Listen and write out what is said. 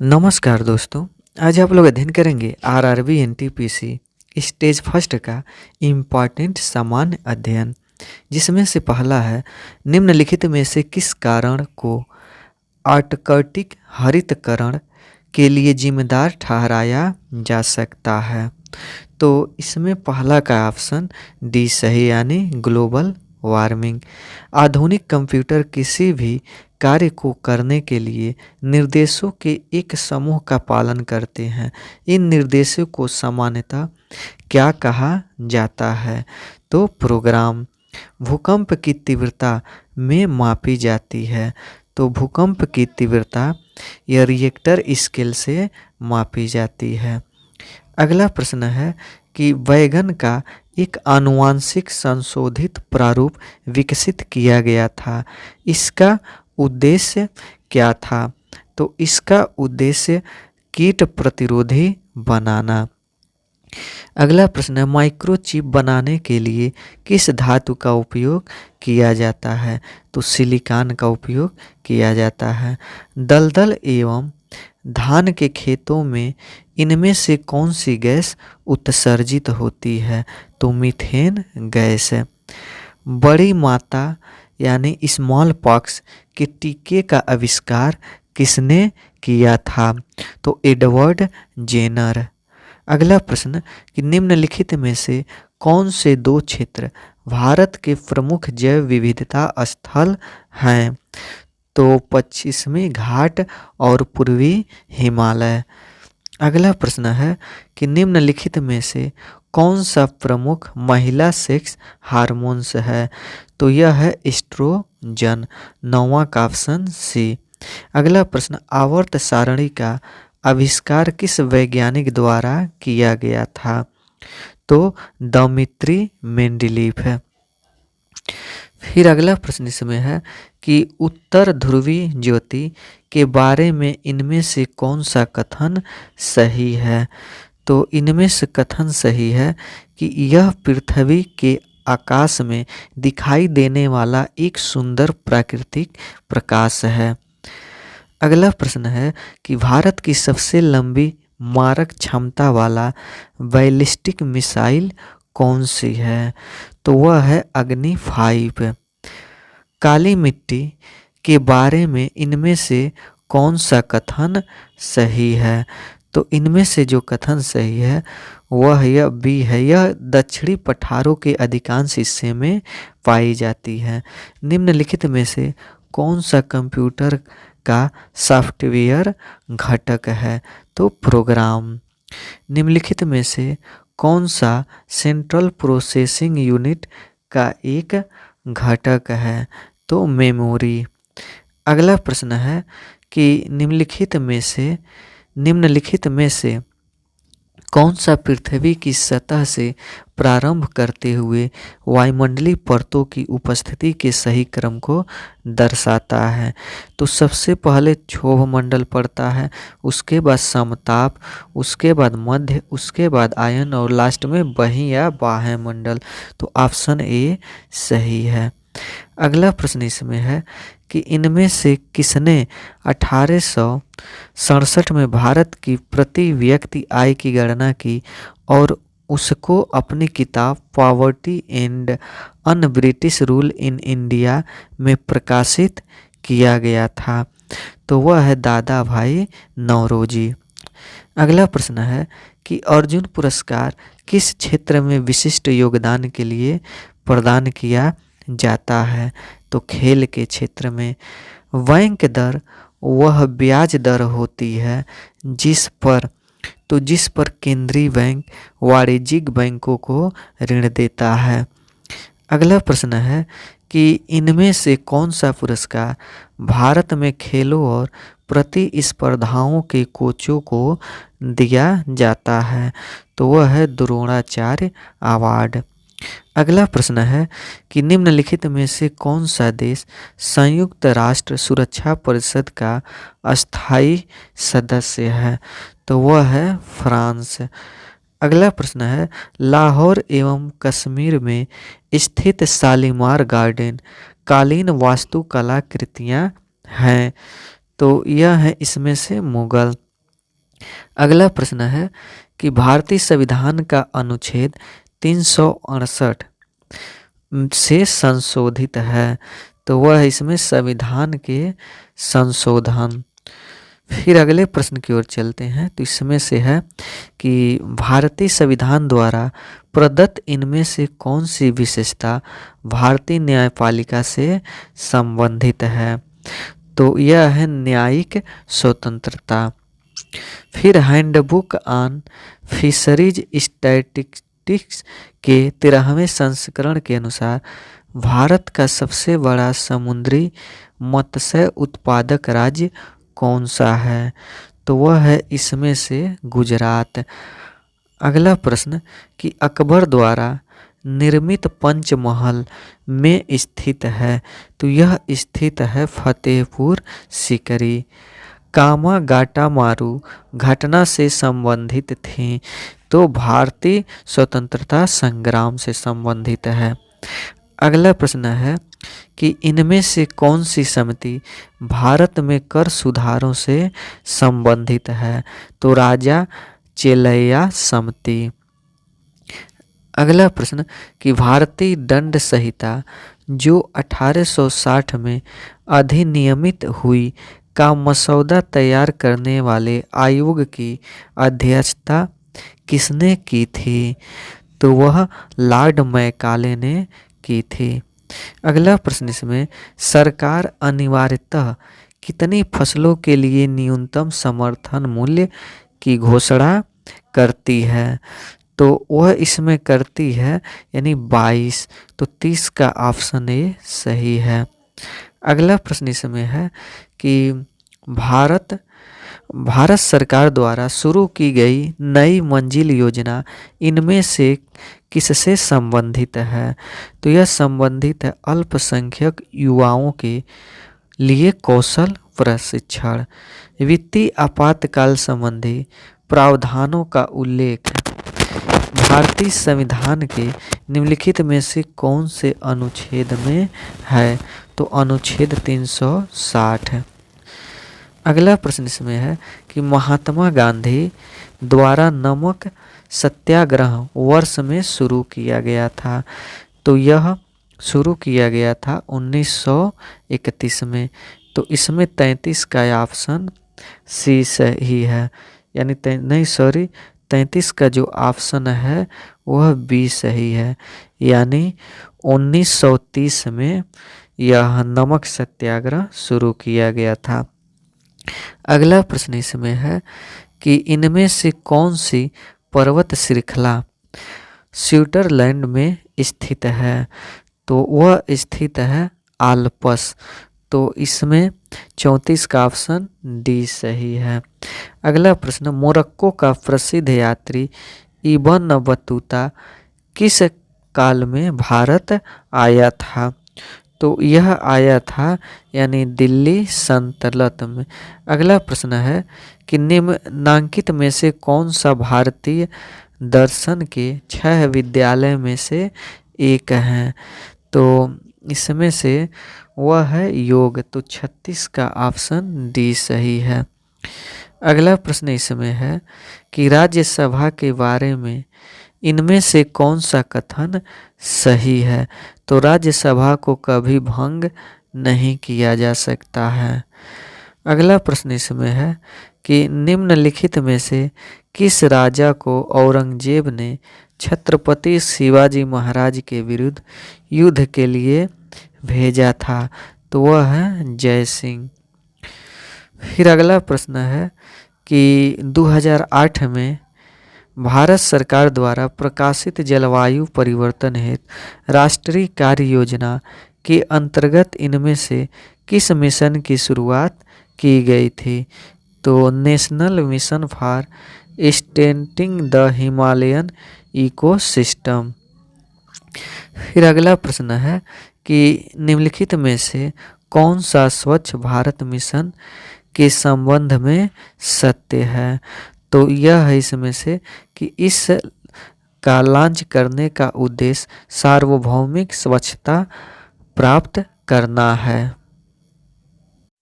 नमस्कार दोस्तों। आज आप लोग अध्ययन करेंगे आरआरबी एनटीपीसी स्टेज फर्स्ट का इम्पॉर्टेंट सामान्य अध्ययन, जिसमें से पहला है निम्नलिखित में से किस कारण को आर्कटिक हरितकरण के लिए जिम्मेदार ठहराया जा सकता है। तो इसमें पहला का ऑप्शन डी सही, यानी ग्लोबल वार्मिंग। आधुनिक कंप्यूटर किसी भी कार्य को करने के लिए निर्देशों के एक समूह का पालन करते हैं। इन निर्देशों को सामान्यतः क्या कहा जाता है? तो प्रोग्राम। भूकंप की तीव्रता में मापी जाती है। तो भूकंप की तीव्रता यह रिएक्टर स्केल से मापी जाती है। अगला प्रश्न है कि वैगन का एक आनुवांशिक संशोधित प्रारूप विकसित किया गया था। इसका उद्देश्य क्या था? तो इसका उद्देश्य कीट प्रतिरोधी बनाना। अगला प्रश्न है माइक्रोचिप बनाने के लिए किस धातु का उपयोग किया जाता है? तो सिलिकॉन का उपयोग किया जाता है। दलदल एवं धान के खेतों में इनमें से कौन सी गैस उत्सर्जित होती है? तो मीथेन गैस है। बड़ी माता यानी स्मॉल पॉक्स के टीके का आविष्कार किसने किया था? तो एडवर्ड जेनर। अगला प्रश्न कि निम्नलिखित में से कौन से दो क्षेत्र भारत के प्रमुख जैव विविधता स्थल हैं? तो पश्चिमी घाट और पूर्वी हिमालय। अगला प्रश्न है कि निम्नलिखित में से कौन सा प्रमुख महिला सेक्स हार्मोन्स है? तो यह है एस्ट्रोजन। 9वां का ऑप्शन सी। अगला प्रश्न आवर्त सारणी का आविष्कार किस वैज्ञानिक द्वारा किया गया था? तो दमित्री मेंडलीफ है। फिर अगला प्रश्न इसमें है कि उत्तर ध्रुवी ज्योति के बारे में इनमें से कौन सा कथन सही है? तो इनमें से कथन सही है कि यह पृथ्वी के आकाश में दिखाई देने वाला एक सुंदर प्राकृतिक प्रकाश है। अगला प्रश्न है कि भारत की सबसे लंबी मारक क्षमता वाला बैलिस्टिक मिसाइल कौन सी है? तो वह है अग्नि 5। काली मिट्टी के बारे में इनमें से कौन सा कथन सही है? तो इनमें से जो कथन सही है वह यह बी है। यह दक्षिणी पठारों के अधिकांश हिस्से में पाई जाती है। निम्नलिखित में से कौन सा कंप्यूटर का सॉफ्टवेयर घटक है? तो प्रोग्राम। निम्नलिखित में से कौन सा सेंट्रल प्रोसेसिंग यूनिट का एक घटक है? तो मेमोरी। अगला प्रश्न है कि निम्नलिखित में से कौन सा पृथ्वी की सतह से प्रारंभ करते हुए वायुमंडलीय परतों की उपस्थिति के सही क्रम को दर्शाता है? तो सबसे पहले क्षोभ मंडल पड़ता है, उसके बाद समताप, उसके बाद मध्य, उसके बाद आयन और लास्ट में बही या बाह्य मंडल। तो ऑप्शन ए सही है। अगला प्रश्न इसमें है कि इनमें से किसने 1867 में भारत की प्रति व्यक्ति आय की गणना की और उसको अपनी किताब poverty and un British rule in India में प्रकाशित किया गया था? तो वह है दादा भाई नौरोजी। अगला प्रश्न है कि अर्जुन पुरस्कार किस क्षेत्र में विशिष्ट योगदान के लिए प्रदान किया जाता है? तो खेल के क्षेत्र में। बैंक दर वह ब्याज दर होती है जिस पर केंद्रीय बैंक वाणिज्यिक बैंकों को ऋण देता है। अगला प्रश्न है कि इनमें से कौन सा पुरस्कार भारत में खेलों और प्रतिस्पर्धाओं के कोचों को दिया जाता है? तो वह है द्रोणाचार्य अवार्ड। अगला प्रश्न है कि निम्नलिखित में से कौन सा देश संयुक्त राष्ट्र सुरक्षा परिषद का अस्थायी सदस्य है? तो वह है फ्रांस। अगला प्रश्न है लाहौर एवं कश्मीर में स्थित शालीमार गार्डन कालीन वास्तुकला कृतियाँ हैं? तो यह है इसमें से मुगल। अगला प्रश्न है कि भारतीय संविधान का अनुच्छेद 368 से संशोधित है, तो वह इसमें संविधान के संशोधन। फिर अगले प्रश्न की ओर चलते हैं, तो इसमें से है कि भारतीय संविधान द्वारा प्रदत्त इनमें से कौन सी विशेषता भारतीय न्यायपालिका से संबंधित है, तो यह है न्यायिक स्वतंत्रता। फिर हैंडबुक ऑन फिशरीज स्टैटिस्टिक्स के 13वें संस्करण के अनुसार भारत का सबसे बड़ा समुद्री मत्स्य उत्पादक राज्य कौन सा है, तो वह है इसमें से गुजरात। अगला प्रश्न कि अकबर द्वारा निर्मित पंचमहल में स्थित है, तो यह स्थित है फतेहपुर सीकरी। कामागाटामारू घटना से संबंधित थी, तो भारतीय स्वतंत्रता संग्राम से संबंधित है। अगला प्रश्न है कि इनमें से कौन सी समिति भारत में कर सुधारों से संबंधित है, तो राजा चेलैया समिति। अगला प्रश्न कि भारतीय दंड संहिता जो 1860 में अधिनियमित हुई का मसौदा तैयार करने वाले आयोग की अध्यक्षता किसने की थी, तो वह लॉर्ड मैकाले ने की थी। अगला प्रश्न इसमें सरकार अनिवार्यतः कितनी फसलों के लिए न्यूनतम समर्थन मूल्य की घोषणा करती है, तो वह इसमें करती है यानी 22, तो 30 का ऑप्शन ए सही है। अगला प्रश्न इसमें है कि भारत सरकार द्वारा शुरू की गई नई मंजिल योजना इनमें से किससे संबंधित है, तो यह संबंधित है अल्पसंख्यक युवाओं के लिए कौशल प्रशिक्षण। वित्तीय आपातकाल संबंधी प्रावधानों का उल्लेख भारतीय संविधान के निम्नलिखित में से कौन से अनुच्छेद में है, तो अनुच्छेद 360 है। अगला प्रश्न इसमें है कि महात्मा गांधी द्वारा नमक सत्याग्रह वर्ष में शुरू किया गया था, तो यह शुरू किया गया था 1931 में, तो इसमें 33 का ऑप्शन सी सही है, यानी 33 का जो ऑप्शन है वह बी सही है, यानी 1930 में यह नमक सत्याग्रह शुरू किया गया था। अगला प्रश्न इसमें है कि इनमें से कौन सी पर्वत श्रृंखला स्विट्जरलैंड में स्थित है, तो वह स्थित है आल्प्स, तो इसमें 34 का ऑप्शन डी सही है। अगला प्रश्न मोरक्को का प्रसिद्ध यात्री इब्न बतूता किस काल में भारत आया था, तो यह आया था यानी दिल्ली सल्तनत में। अगला प्रश्न है कि निम्नांकित में से कौन सा भारतीय दर्शन के 6 विद्यालय में से एक है, तो इसमें से वह है योग, तो 36 का ऑप्शन डी सही है। अगला प्रश्न इसमें है कि राज्यसभा के बारे में इनमें से कौन सा कथन सही है, तो राज्यसभा को कभी भंग नहीं किया जा सकता है। अगला प्रश्न इसमें है कि निम्नलिखित में से किस राजा को औरंगजेब ने छत्रपति शिवाजी महाराज के विरुद्ध युद्ध के लिए भेजा था, तो वह है जय सिंह। फिर अगला प्रश्न है कि 2008 में भारत सरकार द्वारा प्रकाशित जलवायु परिवर्तन हेतु राष्ट्रीय कार्य योजना के अंतर्गत इनमें से किस मिशन की शुरुआत की गई थी, तो national mission for strengthening the Himalayan ecosystem. फिर अगला प्रश्न है कि निम्नलिखित में से कौन सा स्वच्छ भारत मिशन के संबंध में सत्य है, तो यह है इसमें से कि इस का लॉन्च करने का उद्देश्य सार्वभौमिक स्वच्छता प्राप्त करना है।